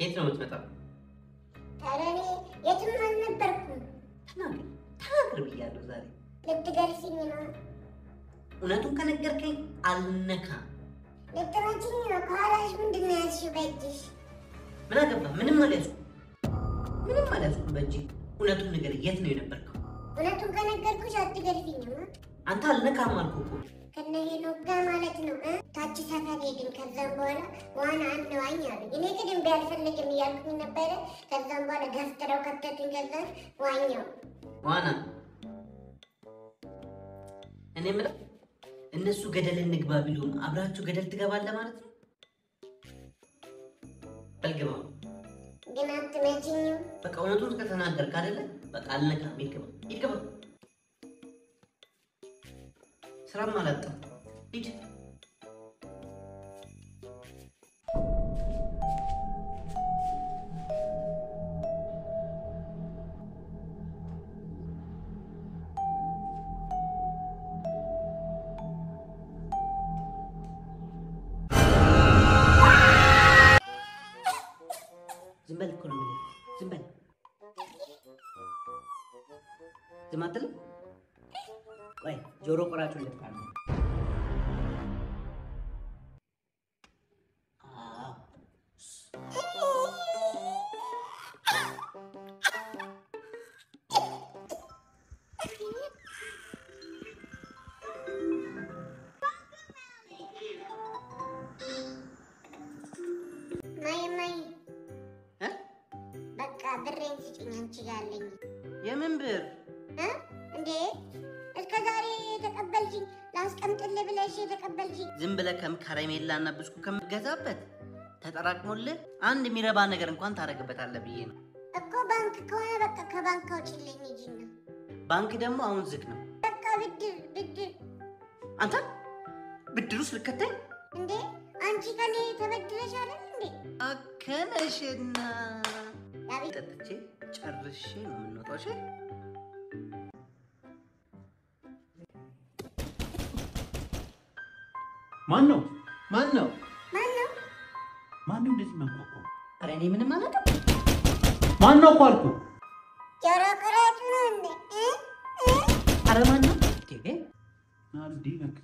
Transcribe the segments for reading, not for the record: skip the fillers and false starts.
የት ነው የምትመጣው? ታረኔ የትም አልነበርኩም። ተናገር ብያለሁ ዛሬ። ልትገርፊኝ ነው? እውነቱን ከነገርከኝ አልነካም። ልትመጪኝ ነው? ከኋላሽ ምንድን ነው ያዝሽው በእጅሽ? ምን አገባ? ምንም አልያዝኩም በእጅ። እውነቱን ንገር፣ የት ነው የነበርከው? እውነቱን ከነገርኩሽ አትገርፊኝማ። አንተ አልነካም አልኩህ እኮ። ከነ ሄኖክ ጋር ማለት ነው። ታች ሰፈር ሄድን። ከዛም በኋላ ዋና አንዋኝ አሉኝ። እኔ ግን እምቢ አልፈልግም እያልኩኝ ነበረ። ከዛም በኋላ ገፍትረው ከተቱኝ። ከዛ ዋኛው ዋና እኔ የምለው እነሱ ገደል እንግባ ቢሉም አብራችሁ ገደል ትገባለህ ማለት ነው? በልግባ ግን አትመጪኝም። በቃ እውነቱን ከተናገርክ አይደለ? በቃ አልነካም። ይግባ ስራም አላጣም። ሂድ። ዝም በል እኮ ነው የምልህ። ዝም በል። ዝም አትልም? ቆይ ጆሮ ቆራጩን ልትቃል ነው። ማይ በቃ ብሬን ስጭኝ። አንቺ ጋር አለኝ። የምን ብር እንዴ? እስከ ዛሬ የተቀበልሽኝ ላስቀምጥልህ ብለሽ የተቀበልሽኝ። ዝም ብለህ ከረሜላና ብስኩ ከምትገዛበት ተጠራቅሞልህ አንድ የሚረባ ነገር እንኳን ታደርግበታለህ ብዬ ነው እኮ። ባንክ ከሆነ በቃ ከባንክ አውጪልኝ ሂጂና። ባንክ ደግሞ አሁን ዝግ ነው። በቃ ብድር። አንተ ብድር ውስጥ ልከተኝ እንዴ? አንቺ ከኔ ተበድረሽ አይደል እንዴ? አከነሽና ጠጥቼ ጨርሼ ነው የምንወጣው። እሺ ማን ነው እንደዚህ መንቆቆ? ኧረ እኔ ምንም አላውቅም። ማን ነው እኮ አልኩህ። ጆሮ ቆራጩ ነው እንዴ? ኧረ ማን ነው? ናልዲነክ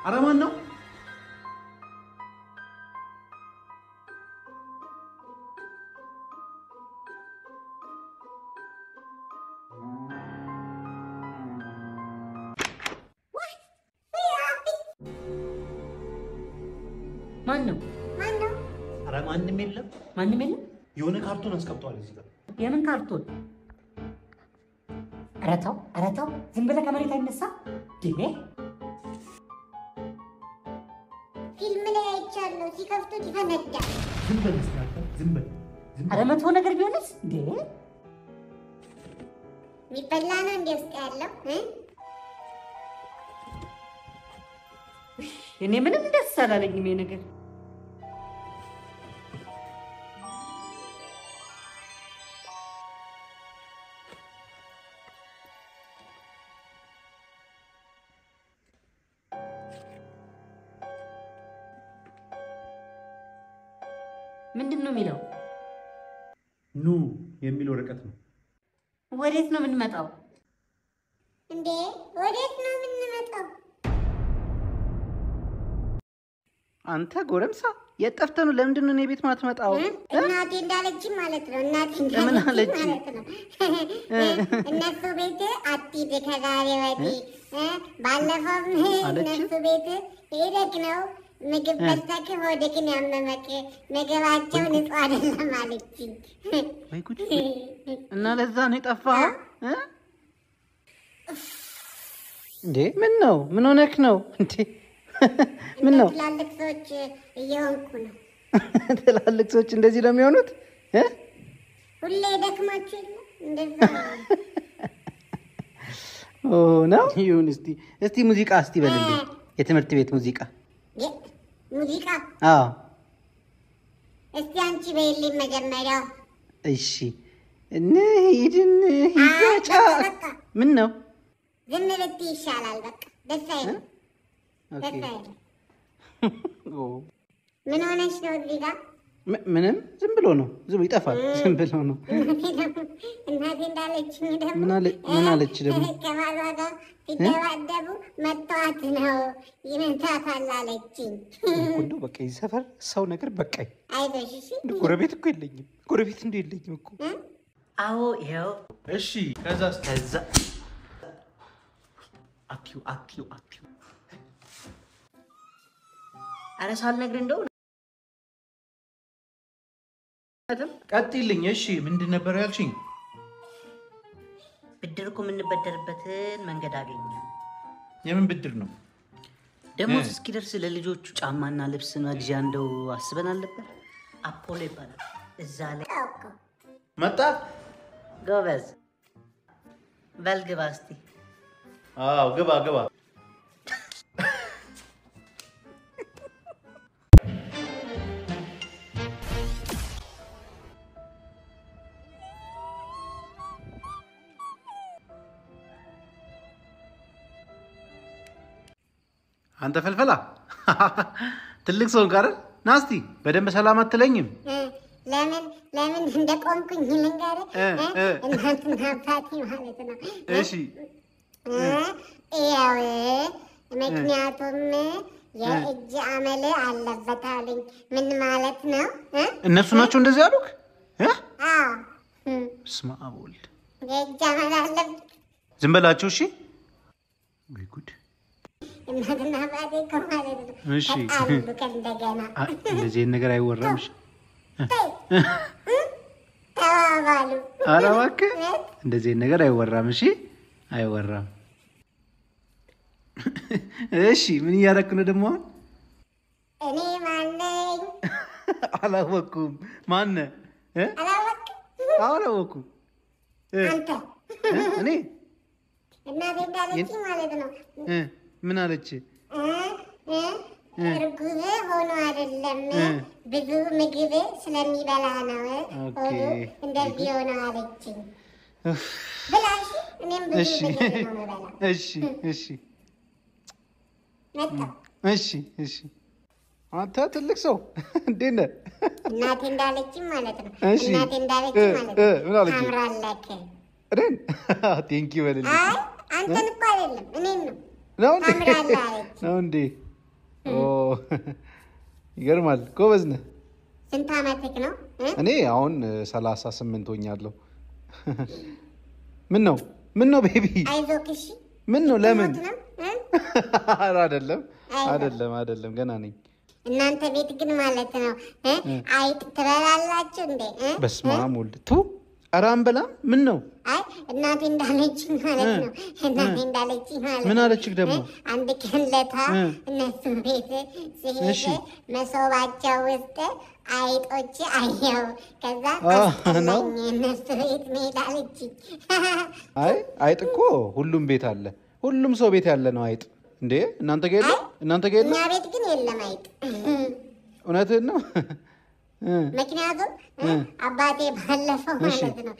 ኧረ ማን ነው? ማን ነው? ኧረ ማንም የለም። የሆነ ካርቶን አስቀምጧል እዚህ ጋር። የምን ካርቶን? ኧረ ተው ዝም ብለህ ከመሬት አይነሳ። ፊልም ላይ አይቻለሁ፣ ሲከፍቱት ይፈነዳል። ዝም በል ዝም በል። ኧረ መጥፎ ነገር ቢሆንስ እንዴ? የሚበላ ነው እንዴ ውስጥ ያለው? እኔ ምንም ደስ አላለኝም ይሄ ነገር። ምንድን ነው የሚለው? ኑ የሚል ወረቀት ነው። ወዴት ነው የምንመጣው እንዴ? ወዴት ነው የምንመጣው? አንተ ጎረምሳ የት ጠፍተህ ነው? ለምንድን ነው እኔ ቤት ማትመጣው? እናቴ እንዳለችኝ ማለት ነው። እናቴ እንዳለችኝ ማለት ነው። እነሱ ቤት አትሂድ ከዛሬ ወዲህ። ባለፈውም እነሱ ቤት ሄደክ ነው ምግብ በልተክ ሆድክን ያመመክ፣ ምግባቸው ንጹህ አይደለም አለችኝ። ወይ ጉድ! እና ለዛ ነው የጠፋኸው እንዴ? ምን ነው? ምን ሆነክ ነው እንዴ? ምን ነው? ትላልቅ ሰዎች እየሆንኩ ነው። ትላልቅ ሰዎች እንደዚህ ነው የሚሆኑት? ሁሌ ደክማችሁ የለ እንደዛ ነው። ይሁን። እስቲ ሙዚቃ እስቲ በልልኝ፣ የትምህርት ቤት ሙዚቃ። ሙዚቃ? አዎ። እስቲ አንቺ በይልኝ መጀመሪያ። እሺ። እንሂድ ጫካ። ምን ነው? ዝም ብትይ ይሻላል። በቃ ደስ አይልም። ደስ አይልም። ምን ሆነሽ ነው እዚህ ጋር? ምንም ዝም ብሎ ነው። ዝም ይጠፋል። ዝም ብሎ ነው። እናቴ እንዳለችኝ ደግሞ ምን አለች ደግሞ? ከባሏ ጋር ሲደባደቡ መተዋት ነው ይመታታል አለችኝ። እንደው በቃ የዚህ ሰፈር ሰው ነገር በቃኝ። አይዞሽ እሺ። ጎረቤት እኮ የለኝም። ጎረቤት እንደው የለኝም እኮ። አዎ ይኸው። እሺ ከዛስ? ከዛ አትዩ ኧረ ሳልነግርህ እንደው ቀጥይልኝ። እሺ ምንድን ነበር ያልሽኝ? ብድር እኮ የምንበደርበትን መንገድ አገኘ። የምን ብድር ነው? ደሞዝ እስኪደርስ ለልጆቹ ጫማና ልብስ መግዣ እንደው አስበን አልነበር? አፖሎ ይባላል። እዛ ላይ መጣ። ጎበዝ በል ግባ እስቲ። አዎ ግባ። አንተ ፈልፈላ ትልቅ ሰው ጋር ናስቲ በደንብ ሰላም አትለኝም? ለምን እንደቆምኩኝ ልንገርህ። እናትና አባቴ ማለት ነው። እሺ ያው ምክንያቱም የእጅ አመል አለበት አለኝ። ምን ማለት ነው? እነሱ ናቸው እንደዚህ ያሉክ? አዎ በስመ አብ ወልድ። የእጅ አመል አለበት። ዝም በላቸው እሺ። ወይ ጉድ። እናትና አባቴ እኮ ማለት ነው። እሺ እንደገና እንደዚህ ነገር አይወራም። እሺ ተባባሉ። ኧረ እባክህ እንደዚህ ነገር አይወራም። እሺ አይወራም። እሺ ምን እያደረክ ነው ደግሞ? እኔ ማነኝ? አላወኩም። ማነህ? አላወኩም። አንተ እኔ እናቴ እንዳለችኝ ማለት ነው። ምን አለች? እርጉዝ ሆኖ አይደለም ብዙ ምግብ ስለሚበላ ነው እንደዚህ ሆኖ አለችኝ። ብላሽ እኔም ብዙ ምግብ ነው የምበላ። እሺ አንተ ትልቅ ሰው እንዴት ነህ? እናቴ እንዳለችኝ ማለት ነው። እናቴ እንዳለችኝ ማለት ነው። ታምራለህ። እኔን ቴንኪ በልልኝ። አይ አንተን እኮ አይደለም እኔን ነው። ነው እንዴ? ይገርማል። ጎበዝ ነህ። ስንት ዓመትህ ነው? እኔ አሁን 38 ሆኛለሁ። ምን ነው ቤቢ? አይዞህ እሺ። ምን ነው ለምን? አይደለም ገና ነኝ። እናንተ ቤት ግን ማለት ነው አይጥ ትበላላችሁ እንዴ? በስመ አብ ወልድ። ቱ ኧረ አንበላም። ምን ነው? አይ እናቴ እንዳለችኝ ማለት ነው። እናቴ እንዳለችኝ ማለት ነው። ምን አለችህ ደግሞ? አንድ ቀን ለታ እነሱ ቤት ሲሄድ መሶባቸው ውስጥ አይጦች አየው። ከዛ አስጠላኝ። እነሱ ቤት መሄድ አለችኝ። አይ አይጥ እኮ ሁሉም ቤት አለ። ሁሉም ሰው ቤት ያለ ነው አይጥ። እንዴ እናንተ ጋር የለም? እኛ ቤት ግን የለም አይጥ። እውነትህን ነው። ምክንያቱም አባቴ ባለፈው ማለት ነው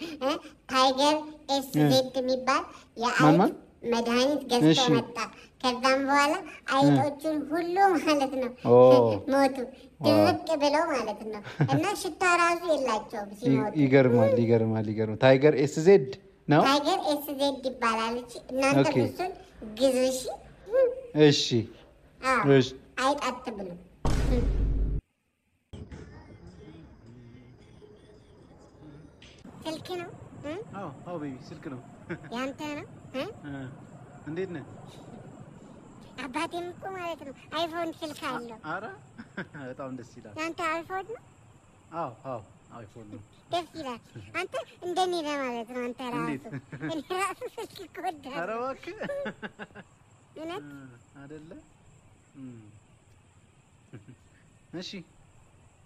ታይገር ኤስዜድ የሚባል የአይጥ መድኃኒት ገዝቶ መጣ። ከዛም በኋላ አይጦቹን ሁሉ ማለት ነው ሞቱ፣ ድርቅ ብለው ማለት ነው። እና ሽታ ራሱ የላቸውም ሲሞቱ። ይገርማል። ታይገር ኤስዜድ ነው። ታይገር ኤስዜድ ይባላል። እናንተ እሱን ግዙ እሺ። አይጥ አትብሉ። ስልክ ነው? አዎ ቤቢ ስልክ ነው። ያንተ ነው? እንዴት ነህ? አባቴም እኮ ማለት ነው አይፎን ስልክ አለው። ኧረ በጣም ደስ ይላል። ያንተ አይፎን ነው? አዎ አይፎን ነው። ደስ ይላል። አንተ እንደኔ ነህ ማለት ነው። አንተ ራሱ እኔ ራሱ ስልክ እኮ ወዳለሁ። ኧረ እባክህ እውነት አይደለ? እሺ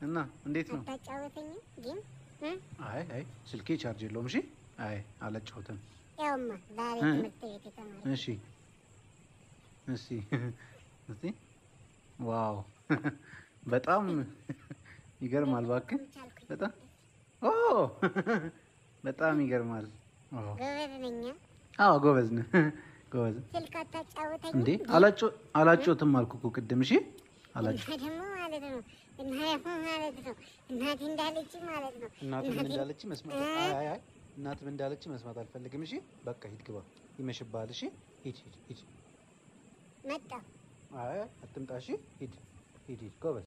እና እንዴት ነው? አታጫወተኝም ጌም? አይ ስልኬ ቻርጅ የለውም። እሺ አላጫውትም። ያውማ ዛሬ ትምህርት ቤት የተማረ። እስቲ ዋው በጣም ይገርማል። እባክህ በጣም ይገርማል። ጎበዝ ነኝ። አዎ ጎበዝ ነህ። ስልክ አታጫወተኝም እንዴ? አላጫውትም አልኩህ እኮ ቅድም። እሺ አላጫውትም ደግሞ ማለት ነው። ማለት ነው እናቴ እንዳለች ማለት ነው። እናትም እንዳለች መስማት አይ እናትም እንዳለች መስማት አልፈልግም። እሺ በቃ ሂድ ግባ፣ ይመሽብሃል። እሺ ሂድ መጣ። አይ አትምጣ። እሺ ሂድ ጎበዝ።